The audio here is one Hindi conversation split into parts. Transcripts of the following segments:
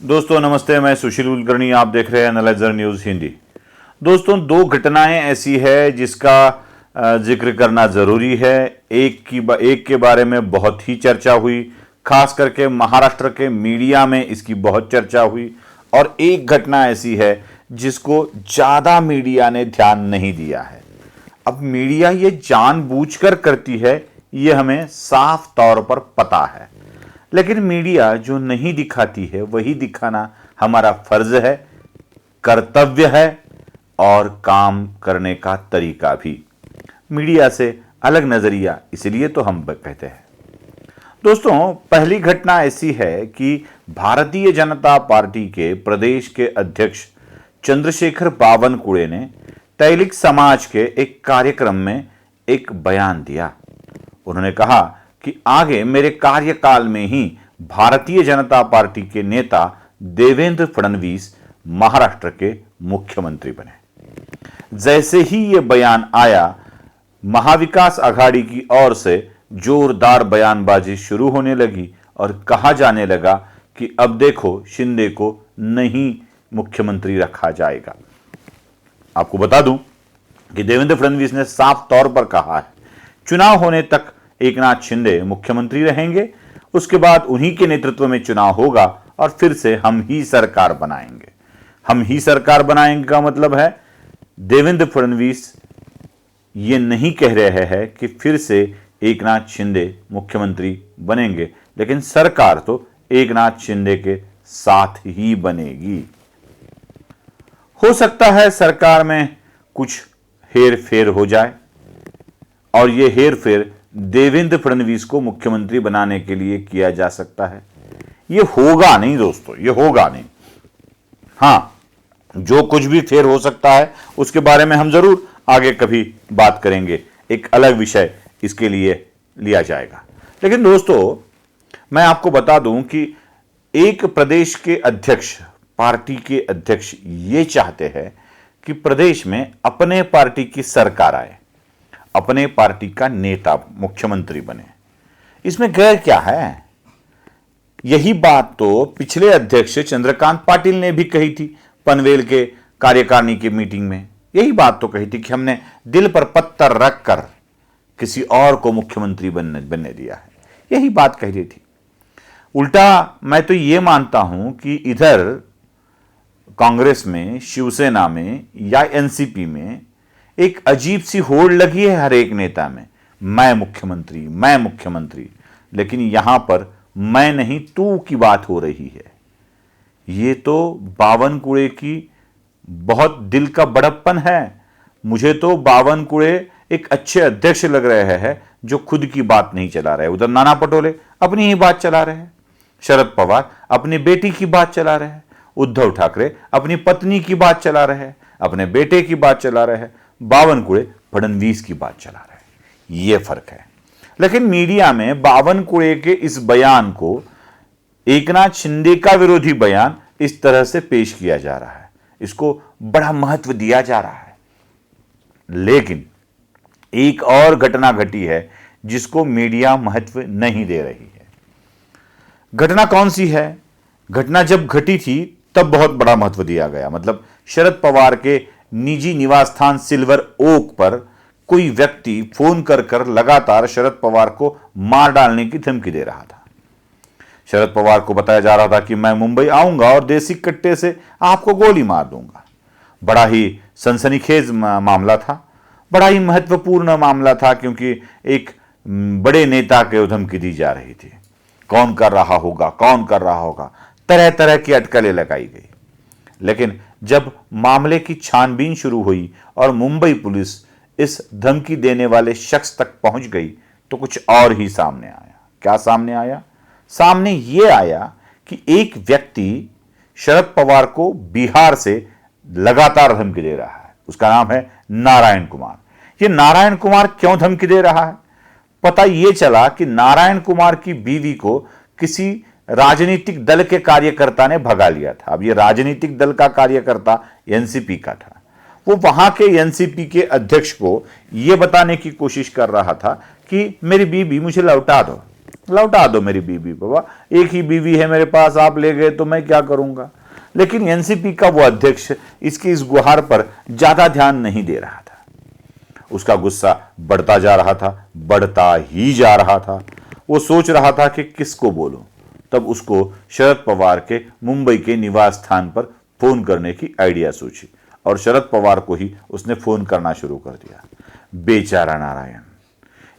दोस्तों नमस्ते, मैं सुशील कुलकर्णी। आप देख रहे हैं एनालाइजर न्यूज हिंदी। दोस्तों, दो घटनाएं ऐसी है जिसका जिक्र करना जरूरी है। एक के बारे में बहुत ही चर्चा हुई, खास करके महाराष्ट्र के मीडिया में इसकी बहुत चर्चा हुई, और एक घटना ऐसी है जिसको ज्यादा मीडिया ने ध्यान नहीं दिया है। अब मीडिया ये जानबूझकर करती है, ये हमें साफ तौर पर पता है, लेकिन मीडिया जो नहीं दिखाती है वही दिखाना हमारा फर्ज है, कर्तव्य है और काम करने का तरीका भी। मीडिया से अलग नजरिया, इसलिए तो हम कहते हैं। दोस्तों, पहली घटना ऐसी है कि भारतीय जनता पार्टी के प्रदेश के अध्यक्ष चंद्रशेखर बावनकुळे ने तैलिक समाज के एक कार्यक्रम में एक बयान दिया। उन्होंने कहा कि आगे मेरे कार्यकाल में ही भारतीय जनता पार्टी के नेता देवेंद्र फडणवीस महाराष्ट्र के मुख्यमंत्री बने। जैसे ही यह बयान आया, महाविकास आघाड़ी की ओर से जोरदार बयानबाजी शुरू होने लगी और कहा जाने लगा कि अब देखो, शिंदे को नहीं मुख्यमंत्री रखा जाएगा। आपको बता दूं कि देवेंद्र फडणवीस ने साफ तौर पर कहा है, चुनाव होने तक एकनाथ शिंदे मुख्यमंत्री रहेंगे, उसके बाद उन्हीं के नेतृत्व में चुनाव होगा और फिर से हम ही सरकार बनाएंगे। हम ही सरकार बनाएंगे का मतलब है देवेंद्र फडणवीस ये नहीं कह रहे हैं कि फिर से एकनाथ शिंदे मुख्यमंत्री बनेंगे, लेकिन सरकार तो एकनाथ शिंदे के साथ ही बनेगी। हो सकता है सरकार में कुछ हेर फेर हो जाए और यह हेर फेर देवेंद्र फडणवीस को मुख्यमंत्री बनाने के लिए किया जा सकता है। यह होगा नहीं दोस्तों, यह होगा नहीं। हां, जो कुछ भी फेर हो सकता है उसके बारे में हम जरूर आगे कभी बात करेंगे, एक अलग विषय इसके लिए लिया जाएगा। लेकिन दोस्तों, मैं आपको बता दूं कि एक प्रदेश के अध्यक्ष, पार्टी के अध्यक्ष ये चाहते हैं कि प्रदेश में अपने पार्टी की सरकार आए, अपने पार्टी का नेता मुख्यमंत्री बने। इसमें गैर क्या है? यही बात तो पिछले अध्यक्ष चंद्रकांत पाटिल ने भी कही थी पनवेल के कार्यकारिणी की मीटिंग में। यही बात तो कही थी कि हमने दिल पर पत्थर रखकर किसी और को मुख्यमंत्री बनने दिया है। यही बात कही थी। उल्टा मैं तो यह मानता हूं कि इधर कांग्रेस में, शिवसेना में या एनसीपी में एक अजीब सी होड़ लगी है हर एक नेता में, मैं मुख्यमंत्री, मैं मुख्यमंत्री। लेकिन यहां पर मैं नहीं तू की बात हो रही है। ये तो बावनकुळे की बहुत दिल का बड़प्पन है। मुझे तो बावनकुळे एक अच्छे अध्यक्ष लग रहे हैं जो खुद की बात नहीं चला रहे। उधर नाना पटोले अपनी ही बात चला रहे हैं, शरद पवार अपनी बेटी की बात चला रहे हैं, उद्धव ठाकरे अपनी पत्नी की बात चला रहे हैं, अपने बेटे की बात चला रहे हैं, बावनकुळे फडणवीस की बात चला रहे हैं। यह फर्क है। लेकिन मीडिया में बावनकुळे के इस बयान को एकनाथ शिंदे का विरोधी बयान इस तरह से पेश किया जा रहा है, इसको बड़ा महत्व दिया जा रहा है। लेकिन एक और घटना घटी है जिसको मीडिया महत्व नहीं दे रही है। घटना कौन सी है? घटना जब घटी थी तब बहुत बड़ा महत्व दिया गया। मतलब शरद पवार के निजी निवास स्थान सिल्वर ओक पर कोई व्यक्ति फोन कर लगातार शरद पवार को मार डालने की धमकी दे रहा था। शरद पवार को बताया जा रहा था कि मैं मुंबई आऊंगा और देसी कट्टे से आपको गोली मार दूंगा। बड़ा ही सनसनीखेज मामला था, बड़ा ही महत्वपूर्ण मामला था, क्योंकि एक बड़े नेता को धमकी दी जा रही थी। कौन कर रहा होगा, कौन कर रहा होगा, तरह तरह की अटकलें लगाई गई। लेकिन जब मामले की छानबीन शुरू हुई और मुंबई पुलिस इस धमकी देने वाले शख्स तक पहुंच गई तो कुछ और ही सामने आया। क्या सामने आया? सामने यह आया कि एक व्यक्ति शरद पवार को बिहार से लगातार धमकी दे रहा है। उसका नाम है नारायण कुमार। यह नारायण कुमार क्यों धमकी दे रहा है? पता यह चला कि नारायण कुमार की बीवी को किसी राजनीतिक दल के कार्यकर्ता ने भगा लिया था। अब यह राजनीतिक दल का कार्यकर्ता एनसीपी का था। वो वहां के एनसीपी के अध्यक्ष को यह बताने की कोशिश कर रहा था कि मेरी बीवी मुझे लौटा दो, लौटा दो मेरी बीवी। बाबा एक ही बीवी है मेरे पास, आप ले गए तो मैं क्या करूंगा। लेकिन एनसीपी का वो अध्यक्ष इसकी इस गुहार पर ज्यादा ध्यान नहीं दे रहा था। उसका गुस्सा बढ़ता जा रहा था, बढ़ता ही जा रहा था। वो सोच रहा था कि किसको बोलूं। तब उसको शरद पवार के मुंबई के निवास स्थान पर फोन करने की आइडिया सोची और शरद पवार को ही उसने फोन करना शुरू कर दिया। बेचारा नारायण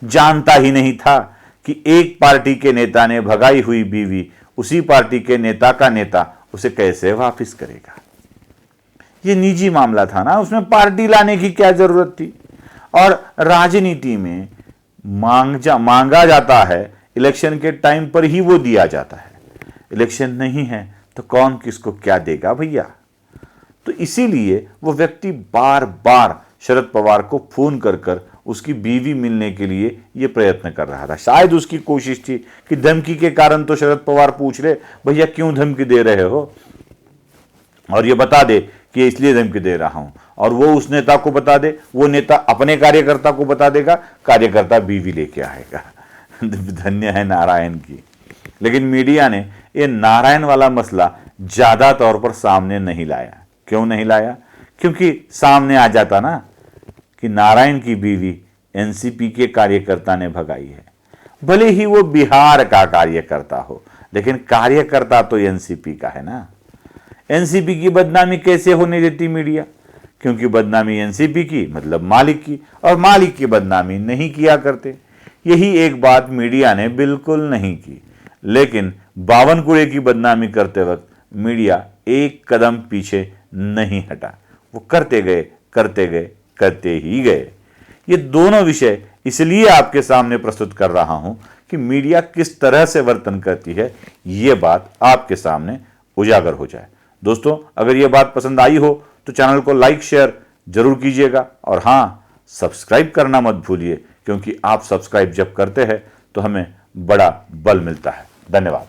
जानता ही नहीं था कि एक पार्टी के नेता ने भगाई हुई बीवी उसी पार्टी के नेता का नेता उसे कैसे वापस करेगा। यह निजी मामला था ना, उसमें पार्टी लाने की क्या जरूरत थी। और राजनीति में मांगा जाता है, इलेक्शन के टाइम पर ही वो दिया जाता है। इलेक्शन नहीं है तो कौन किसको क्या देगा भैया। तो इसीलिए वो व्यक्ति बार बार शरद पवार को फोन कर कर उसकी बीवी मिलने के लिए ये प्रयत्न कर रहा था। शायद उसकी कोशिश थी कि धमकी के कारण तो शरद पवार पूछ ले भैया क्यों धमकी दे रहे हो, और ये बता दे कि इसलिए धमकी दे रहा हूं, और वो उस नेता को बता दे, वो नेता अपने कार्यकर्ता को बता देगा, कार्यकर्ता बीवी लेके आएगा। धन्य है नारायण की। लेकिन मीडिया ने ये नारायण वाला मसला ज्यादा तौर पर सामने नहीं लाया। क्यों नहीं लाया? क्योंकि सामने आ जाता ना कि नारायण की बीवी एनसीपी के कार्यकर्ता ने भगाई है। भले ही वो बिहार का कार्यकर्ता हो, लेकिन कार्यकर्ता तो एनसीपी का है ना। एनसीपी की बदनामी कैसे होने देती मीडिया? क्योंकि बदनामी एनसीपी की मतलब मालिक की, और मालिक की बदनामी नहीं किया करते। यही एक बात मीडिया ने बिल्कुल नहीं की। लेकिन बावनकुळे की बदनामी करते वक्त मीडिया एक कदम पीछे नहीं हटा। वो करते गए, करते गए, करते ही गए। ये दोनों विषय इसलिए आपके सामने प्रस्तुत कर रहा हूं कि मीडिया किस तरह से वर्तन करती है, ये बात आपके सामने उजागर हो जाए। दोस्तों, अगर ये बात पसंद आई हो तो चैनल को लाइक शेयर जरूर कीजिएगा, और हाँ, सब्सक्राइब करना मत भूलिए, क्योंकि आप सब्सक्राइब जब करते हैं तो हमें बड़ा बल मिलता है। धन्यवाद।